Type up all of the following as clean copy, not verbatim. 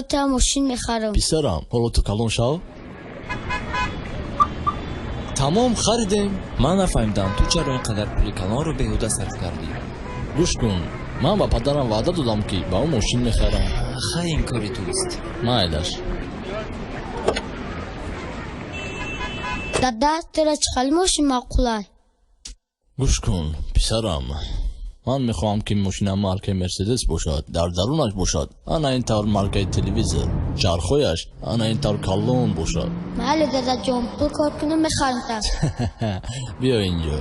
برات ماشین میخرم. پسرم حالا تو کلان شو. تمام خریدیم. من نفهمیدم تو چرا اینقدر پول کلان رو بیهوده صرف کردی. گوش کن، من با پدرم وعده دادم که با اون ماشین میخرم. خیلی این کاری توست. مایلش. دادا ترا چخالی ماشین معقوله. گوش کن پسرم، من میخوام که ماشین مارکه مرسدس باشد، در درونش باشد انا این طور مارکه تلویزیون، چرخویش انا این طور کلون باشد. بله دادا جان، پول کار کنم میخرم تا. بیا اینجا.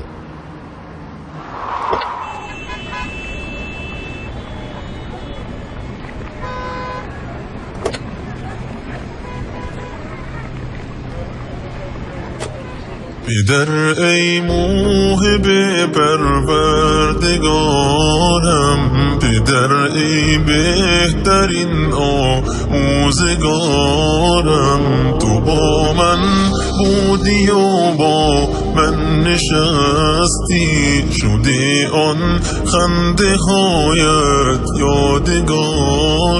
پدر ای موهب پروردگارم، پدر ای بهترین آموزگارم. تو با من بودی و با من نشستی، شدی آن خنده هایت یادگارم،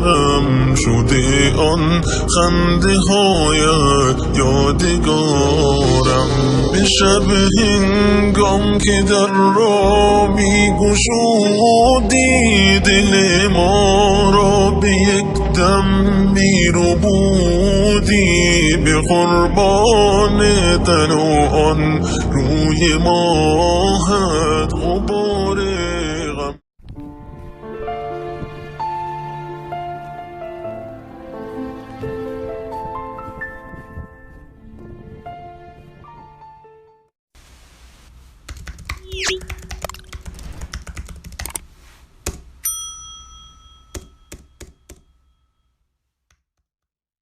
شدی آن خنده هایت یادگارم. به شب هنگام که در را میگشودی، دل ما را به یک دم میرو بودی، به قربان تن و آن روی ماهت غبار